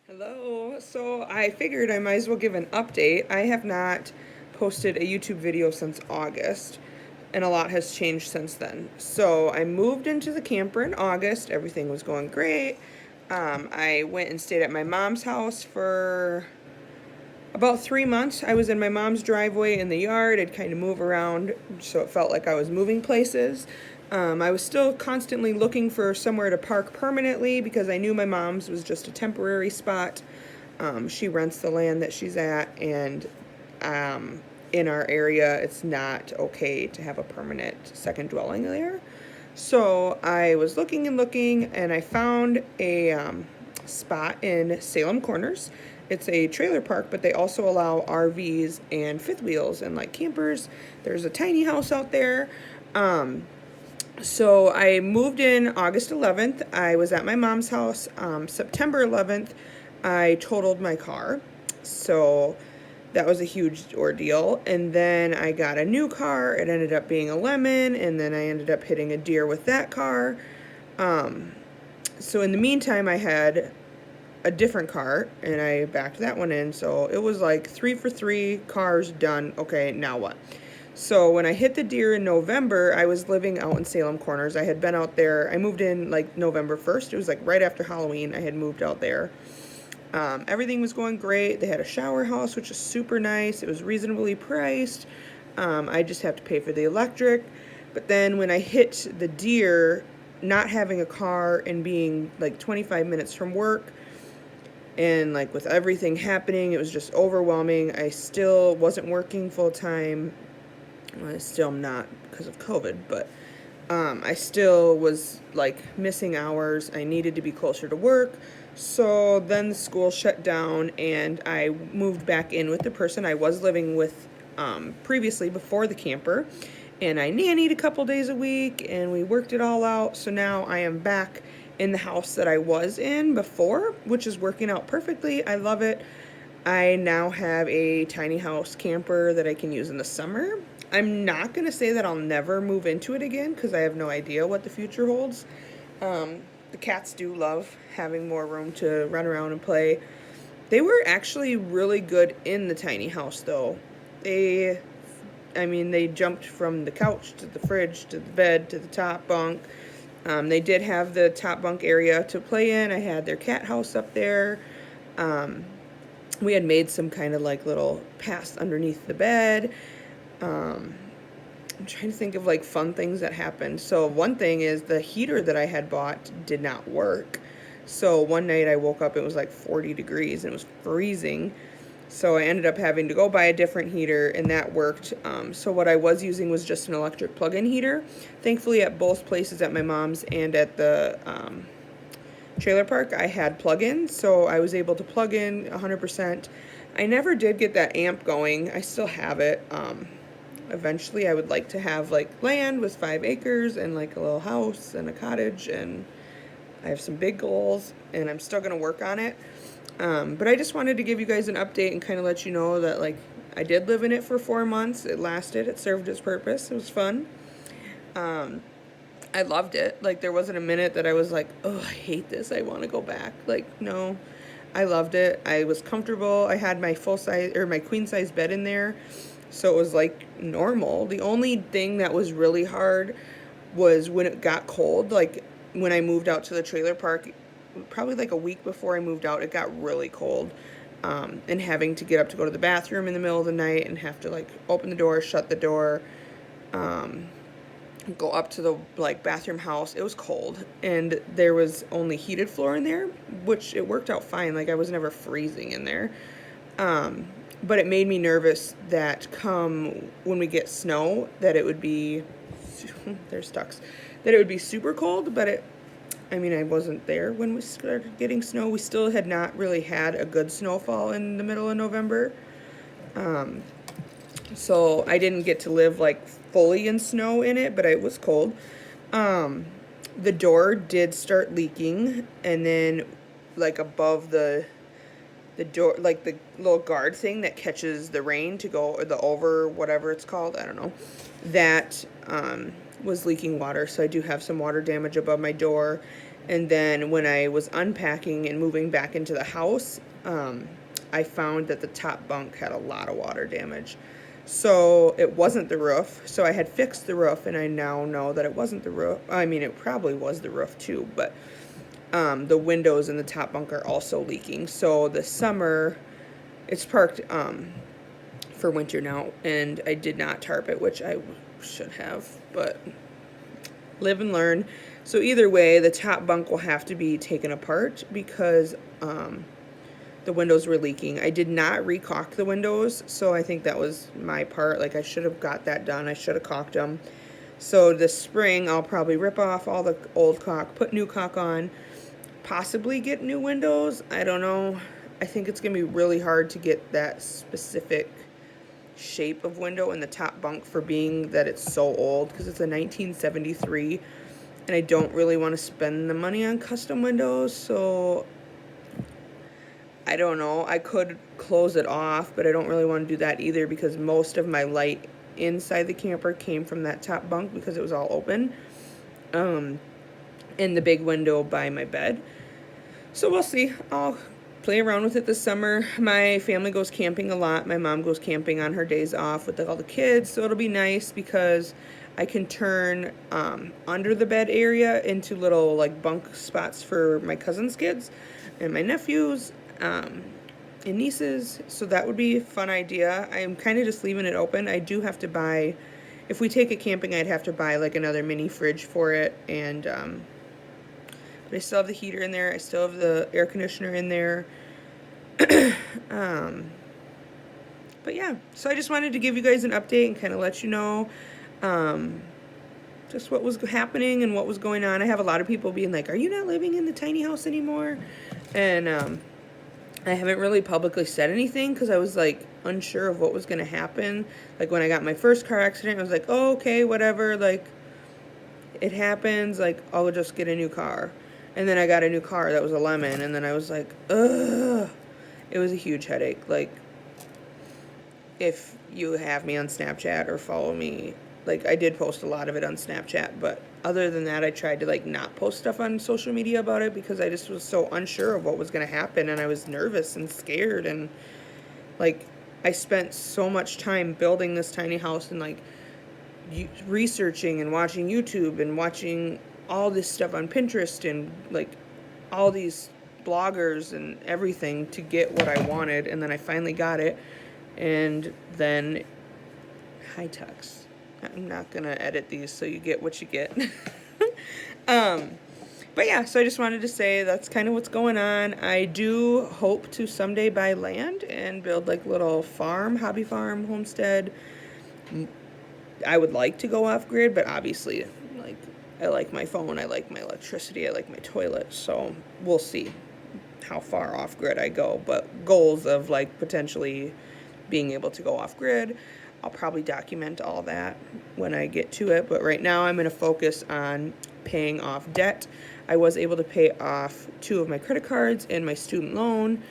Hello. So I figured I might as well give an update. I have not posted a YouTube video since August, and a lot has changed since then. So I moved into the camper in August. Everything was going great. I went and stayed at my mom's house for about 3 months. I was in my mom's driveway in the yard. I'd kind of move around, so it felt like I was moving places. I was still constantly looking for somewhere to park permanently because I knew my mom's was just a temporary spot. She rents the land that she's at, and in our area, it's not okay to have a permanent second dwelling there. So I was looking and looking, and I found a spot in Salem Corners. It's a trailer park, but they also allow RVs and fifth wheels and like campers. There's a tiny house out there. So I moved in August 11th. I was at my mom's house. September 11th, I totaled my car. So that was a huge ordeal. And then I got a new car. It ended up being a lemon, and then I ended up hitting a deer with that car. So in the meantime, I had a different car, and I backed that one in. So it was like 3 for 3, cars done. Okay, now what? So when I hit the deer in November, I was living out in Salem Corners. I had been out there. I moved in like November 1st. It was like right after Halloween. I had moved out there. Everything was going great. They had a shower house, which is super nice. It was reasonably priced. I just have to pay for the electric. But then when I hit the deer, not having a car and being like 25 minutes from work, and like with everything happening, it was just overwhelming. I still wasn't working full time. Well, I still am not because of COVID, but I still was like missing hours. I needed to be closer to work. So then the school shut down, and I moved back in with the person I was living with previously before the camper. And I nannied a couple days a week, and we worked it all out. So now I am back in the house that I was in before, which is working out perfectly. I love it. I now have a tiny house camper that I can use in the summer. I'm not going to say that I'll never move into it again because I have no idea what the future holds. The cats do love having more room to run around and play. They were actually really good in the tiny house, though. They jumped from the couch to the fridge to the bed to the top bunk. They did have the top bunk area to play in. I had their cat house up there. We had made some kind of like little paths underneath the bed. I'm trying to think of like fun things that happened. So one thing is the heater that I had bought did not work. So one night I woke up, it was like 40 degrees and it was freezing. So I ended up having to go buy a different heater, and that worked. So what I was using was just an electric plug-in heater. Thankfully at both places, at my mom's and at the trailer park, I had plug-ins, so I was able to plug in 100%. I never did get that amp going. I still have it. Eventually I would like to have like land with 5 acres and like a little house and a cottage, and I have some big goals, and I'm still going to work on it. But I just wanted to give you guys an update and kind of let you know that like I did live in it for 4 months. It lasted. It served its purpose. It was fun. I loved it. Like there wasn't a minute that I was like, oh, I hate this. I want to go back. Like, no, I loved it. I was comfortable. I had my full size or my queen size bed in there. So it was like normal. The only thing that was really hard was when it got cold. Like when I moved out to the trailer park, probably like a week before I moved out, it got really cold. And having to get up to go to the bathroom in the middle of the night and have to like open the door, shut the door, go up to the like bathroom house. It was cold, and there was only heated floor in there, which it worked out fine. Like I was never freezing in there. But it made me nervous that come when we get snow, that it would be, there's ducks, that it would be super cold. But I wasn't there when we started getting snow. We still had not really had a good snowfall in the middle of November. So I didn't get to live like fully in snow in it, but it was cold. The door did start leaking, and then like above the door, like the little guard thing that catches the rain to go, or the over, whatever it's called, I don't know, that was leaking water. So I do have some water damage above my door. And then when I was unpacking and moving back into the house, I found that the top bunk had a lot of water damage. So it wasn't the roof. So I had fixed the roof, and I now know that it wasn't the roof. I mean, it probably was the roof too, but the windows in the top bunk are also leaking. So this summer, it's parked for winter now, and I did not tarp it, which I should have, but live and learn. So either way, the top bunk will have to be taken apart because the windows were leaking. I did not re-caulk the windows, so I think that was my part. Like, I should have got that done. I should have caulked them. So this spring, I'll probably rip off all the old caulk, put new caulk on, possibly get new windows. I don't know. I think it's going to be really hard to get that specific shape of window in the top bunk for being that it's so old, because it's a 1973, and I don't really want to spend the money on custom windows, so I don't know. I could close it off, but I don't really want to do that either, because most of my light inside the camper came from that top bunk because it was all open, in the big window by my bed. So we'll see. I'll play around with it this summer. My family goes camping a lot. My mom goes camping on her days off with all the kids, so it'll be nice because I can turn under the bed area into little like bunk spots for my cousin's kids and my nephews and nieces, so that would be a fun idea. I'm kind of just leaving it open. I do have to buy, if we take it camping, I'd have to buy like another mini fridge for it, and but I still have the heater in there. I still have the air conditioner in there. But yeah, so I just wanted to give you guys an update and kind of let you know just what was happening and what was going on. I have a lot of people being like, are you not living in the tiny house anymore? And I haven't really publicly said anything because I was like unsure of what was going to happen. Like when I got my first car accident, I was like, oh, okay, whatever, like it happens, like I'll just get a new car. And then I got a new car that was a lemon, and then I was like, ugh. It was a huge headache. Like, if you have me on Snapchat or follow me, like, I did post a lot of it on Snapchat, but other than that, I tried to, like, not post stuff on social media about it because I just was so unsure of what was going to happen, and I was nervous and scared, and, like, I spent so much time building this tiny house and, like, researching and watching YouTube and watching all this stuff on Pinterest and like all these bloggers and everything to get what I wanted, and then I finally got it, and then hi Tux. I'm not gonna edit these so you get what you get. But yeah, so I just wanted to say that's kind of what's going on. I do hope to someday buy land and build like little farm, hobby farm, homestead. I would like to go off grid, but obviously, like, I like my phone, I like my electricity, I like my toilet, so we'll see how far off grid I go. But goals of like potentially being able to go off grid, I'll probably document all that when I get to it. But right now I'm going to focus on paying off debt. I was able to pay off 2 of my credit cards and my student loan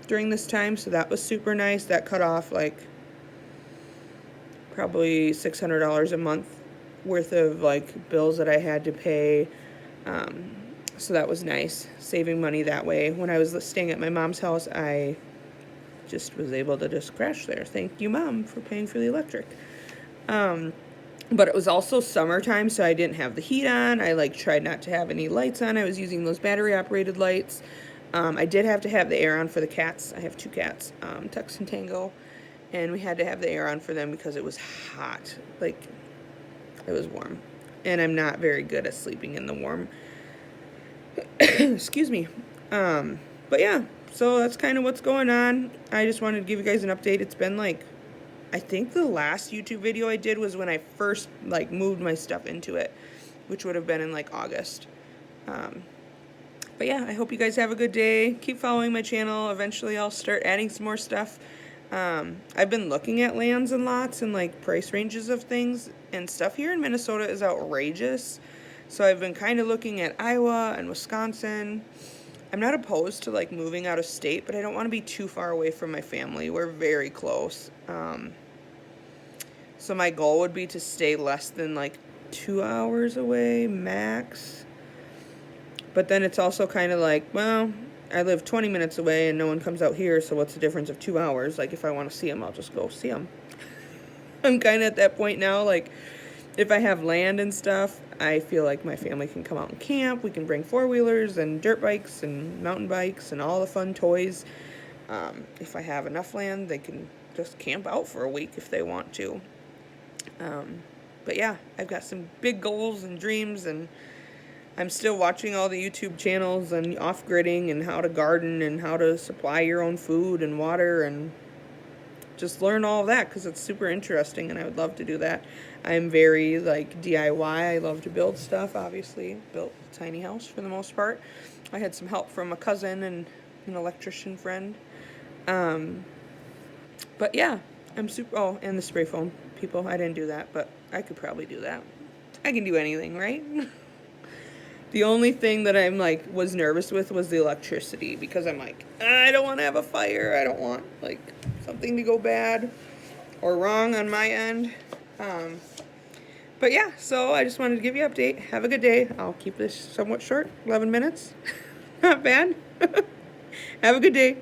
during this time, so that was super nice. That cut off like probably $600 a month worth of like bills that I had to pay, so that was nice, saving money that way. When I was staying at my mom's house, I just was able to just crash there. Thank you, Mom, for paying for the electric. But it was also summertime, so I didn't have the heat on. I like tried not to have any lights on. I was using those battery operated lights. I did have to have the air on for the cats. I have 2 cats, Tux and Tango, and we had to have the air on for them because it was hot. Like, it was warm, and I'm not very good at sleeping in the warm. Excuse me. But yeah, so that's kind of what's going on. I just wanted to give you guys an update. It's been like, I think the last YouTube video I did was when I first like moved my stuff into it, which would have been in like August. But yeah, I hope you guys have a good day. Keep following my channel. Eventually I'll start adding some more stuff. I've been looking at lands and lots and like price ranges of things, and stuff here in Minnesota is outrageous. So I've been kind of looking at Iowa and Wisconsin. I'm not opposed to like moving out of state, but I don't want to be too far away from my family. We're very close. So my goal would be to stay less than like 2 hours away max. But then it's also kind of like, well, I live 20 minutes away and no one comes out here, so what's the difference of 2 hours? Like, if I want to see them, I'll just go see them. I'm kind of at that point now, like, if I have land and stuff, I feel like my family can come out and camp. We can bring four-wheelers and dirt bikes and mountain bikes and all the fun toys. If I have enough land, they can just camp out for a week if they want to. But yeah, I've got some big goals and dreams, and I'm still watching all the YouTube channels and off-gridding and how to garden and how to supply your own food and water and just learn all of that because it's super interesting and I would love to do that. I'm very like DIY. I love to build stuff, obviously. Built a tiny house for the most part. I had some help from a cousin and an electrician friend. But yeah, I'm super, oh, and the spray foam people. I didn't do that, but I could probably do that. I can do anything, right? The only thing that I'm like was nervous with was the electricity because I'm like, I don't want to have a fire. I don't want like something to go bad or wrong on my end. But yeah, so I just wanted to give you an update. Have a good day. I'll keep this somewhat short, 11 minutes. Not bad. Have a good day.